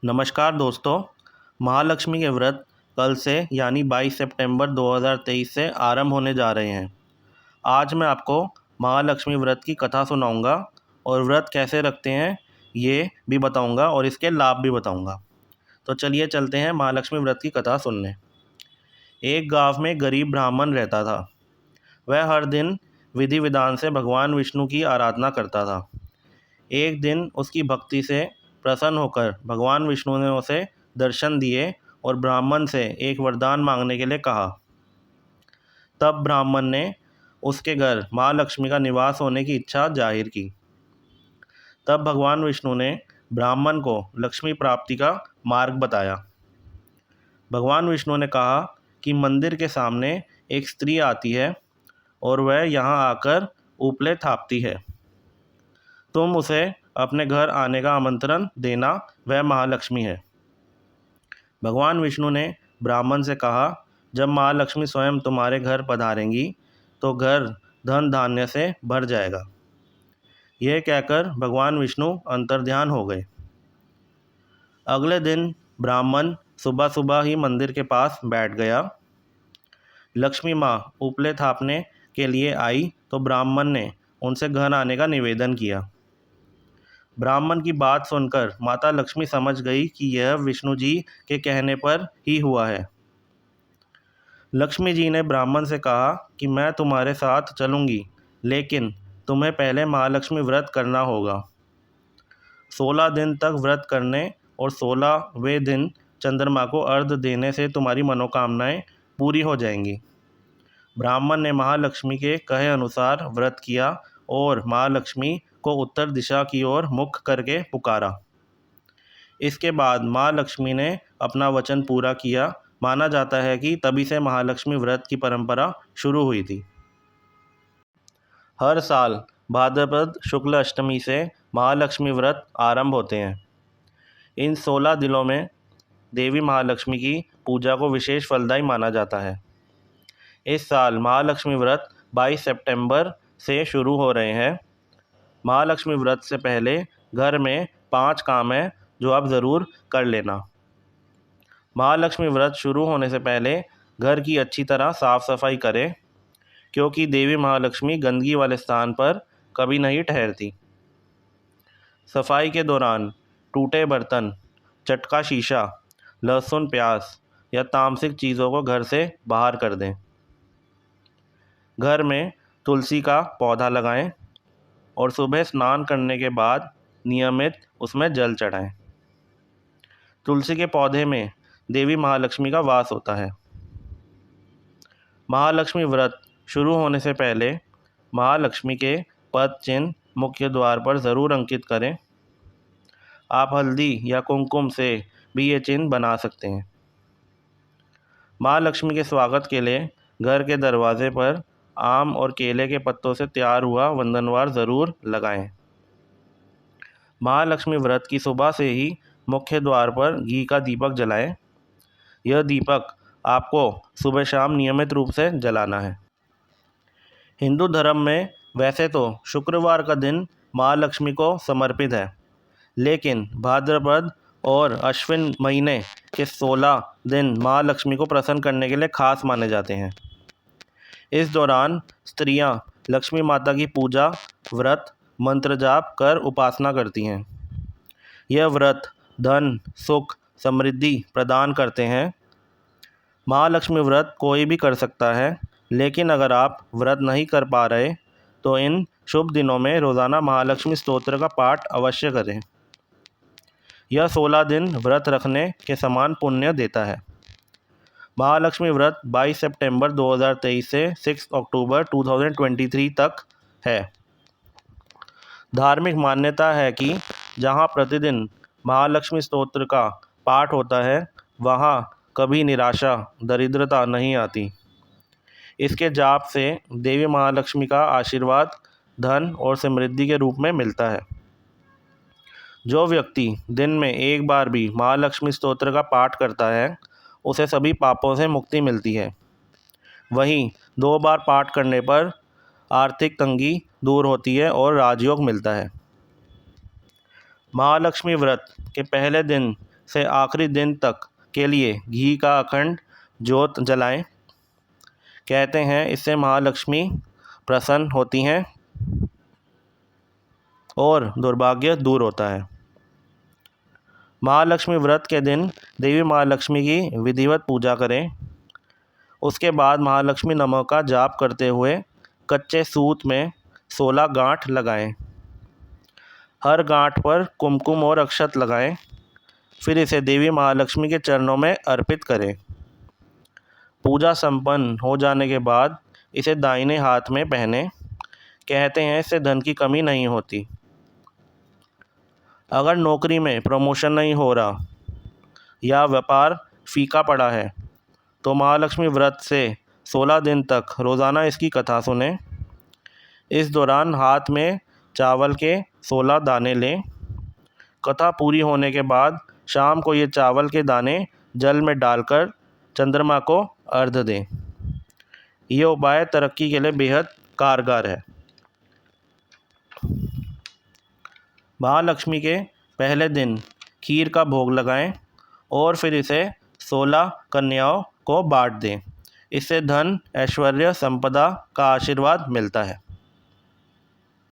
नमस्कार दोस्तों। महालक्ष्मी के व्रत कल से यानी 22 सितंबर 2023 से आरंभ होने जा रहे हैं। आज मैं आपको महालक्ष्मी व्रत की कथा सुनाऊंगा और व्रत कैसे रखते हैं ये भी बताऊंगा और इसके लाभ भी बताऊंगा। तो चलिए चलते हैं महालक्ष्मी व्रत की कथा सुनने। एक गांव में गरीब ब्राह्मण रहता था। वह हर दिन विधि विधान से भगवान विष्णु की आराधना करता था। एक दिन उसकी भक्ति से प्रसन्न होकर भगवान विष्णु ने उसे दर्शन दिए और ब्राह्मण से एक वरदान मांगने के लिए कहा। तब ब्राह्मण ने उसके घर माँ लक्ष्मी का निवास होने की इच्छा जाहिर की। तब भगवान विष्णु ने ब्राह्मण को लक्ष्मी प्राप्ति का मार्ग बताया। भगवान विष्णु ने कहा कि मंदिर के सामने एक स्त्री आती है और वह यहाँ आकर उपले थापती है। तुम उसे अपने घर आने का आमंत्रण देना, वह महालक्ष्मी है। भगवान विष्णु ने ब्राह्मण से कहा, जब महालक्ष्मी स्वयं तुम्हारे घर पधारेंगी तो घर धन धान्य से भर जाएगा। यह कहकर भगवान विष्णु अंतर्ध्यान हो गए। अगले दिन ब्राह्मण सुबह सुबह ही मंदिर के पास बैठ गया। लक्ष्मी माँ उपले थापने के लिए आई तो ब्राह्मण ने उनसे घर आने का निवेदन किया। ब्राह्मण की बात सुनकर माता लक्ष्मी समझ गई कि यह विष्णु जी के कहने पर ही हुआ है। लक्ष्मी जी ने ब्राह्मण से कहा कि मैं तुम्हारे साथ चलूँगी, लेकिन तुम्हें पहले महालक्ष्मी व्रत करना होगा। 16 दिन तक व्रत करने और 16वें दिन चंद्रमा को अर्घ्य देने से तुम्हारी मनोकामनाएं पूरी हो जाएंगी। ब्राह्मण ने महालक्ष्मी के कहे अनुसार व्रत किया और महालक्ष्मी को उत्तर दिशा की ओर मुख करके पुकारा। इसके बाद माँ लक्ष्मी ने अपना वचन पूरा किया। माना जाता है कि तभी से महालक्ष्मी व्रत की परंपरा शुरू हुई थी। हर साल भाद्रपद शुक्ल अष्टमी से महालक्ष्मी व्रत आरंभ होते हैं। इन 16 दिनों में देवी महालक्ष्मी की पूजा को विशेष फलदायी माना जाता है। इस साल महालक्ष्मी व्रत 22 सितंबर से शुरू हो रहे हैं। महालक्ष्मी व्रत से पहले घर में 5 काम हैं जो आप ज़रूर कर लेना। महालक्ष्मी व्रत शुरू होने से पहले घर की अच्छी तरह साफ़ सफाई करें, क्योंकि देवी महालक्ष्मी गंदगी वाले स्थान पर कभी नहीं ठहरती। सफाई के दौरान टूटे बर्तन, चटका शीशा, लहसुन प्याज या तामसिक चीज़ों को घर से बाहर कर दें। घर में तुलसी का पौधा लगाएं और सुबह स्नान करने के बाद नियमित उसमें जल चढ़ाएं। तुलसी के पौधे में देवी महालक्ष्मी का वास होता है। महालक्ष्मी व्रत शुरू होने से पहले महालक्ष्मी के पद चिन्ह मुख्य द्वार पर ज़रूर अंकित करें। आप हल्दी या कुमकुम से भी ये चिन्ह बना सकते हैं। महालक्ष्मी के स्वागत के लिए घर के दरवाजे पर आम और केले के पत्तों से तैयार हुआ वंदनवार ज़रूर लगाएं। महालक्ष्मी व्रत की सुबह से ही मुख्य द्वार पर घी का दीपक जलाएं। यह दीपक आपको सुबह शाम नियमित रूप से जलाना है। हिंदू धर्म में वैसे तो शुक्रवार का दिन महालक्ष्मी को समर्पित है, लेकिन भाद्रपद और अश्विन महीने के 16 दिन महालक्ष्मी को प्रसन्न करने के लिए खास माने जाते हैं। इस दौरान स्त्रियां लक्ष्मी माता की पूजा, व्रत, मंत्र जाप कर उपासना करती हैं। यह व्रत धन, सुख, समृद्धि प्रदान करते हैं। महालक्ष्मी व्रत कोई भी कर सकता है, लेकिन अगर आप व्रत नहीं कर पा रहे तो इन शुभ दिनों में रोज़ाना महालक्ष्मी स्तोत्र का पाठ अवश्य करें। यह 16 दिन व्रत रखने के समान पुण्य देता है। महालक्ष्मी व्रत 22 सितंबर 2023 से 6 अक्टूबर 2023 तक है। धार्मिक मान्यता है कि जहाँ प्रतिदिन महालक्ष्मी स्तोत्र का पाठ होता है, वहाँ कभी निराशा, दरिद्रता नहीं आती। इसके जाप से देवी महालक्ष्मी का आशीर्वाद धन और समृद्धि के रूप में मिलता है। जो व्यक्ति दिन में एक बार भी महालक्ष्मी स्तोत्र का पाठ करता है, उसे सभी पापों से मुक्ति मिलती है। वहीं 2 बार पाठ करने पर आर्थिक तंगी दूर होती है और राजयोग मिलता है। महालक्ष्मी व्रत के पहले दिन से आखिरी दिन तक के लिए घी का अखंड ज्योत जलाएं। कहते हैं इससे महालक्ष्मी प्रसन्न होती हैं और दुर्भाग्य दूर होता है। महालक्ष्मी व्रत के दिन देवी महालक्ष्मी की विधिवत पूजा करें। उसके बाद महालक्ष्मी नमः का जाप करते हुए कच्चे सूत में 16 गांठ लगाएं। हर गांठ पर कुमकुम और अक्षत लगाएं। फिर इसे देवी महालक्ष्मी के चरणों में अर्पित करें। पूजा संपन्न हो जाने के बाद इसे दाहिने हाथ में पहनें। कहते हैं इससे धन की कमी नहीं होती। अगर नौकरी में प्रमोशन नहीं हो रहा या व्यापार फीका पड़ा है तो महालक्ष्मी व्रत से 16 दिन तक रोज़ाना इसकी कथा सुनें। इस दौरान हाथ में चावल के 16 दाने लें। कथा पूरी होने के बाद शाम को ये चावल के दाने जल में डालकर चंद्रमा को अर्घ्य दें। ये उपाय तरक्की के लिए बेहद कारगर है। महालक्ष्मी के पहले दिन खीर का भोग लगाएं और फिर इसे 16 कन्याओं को बांट दें। इससे धन, ऐश्वर्य, संपदा का आशीर्वाद मिलता है।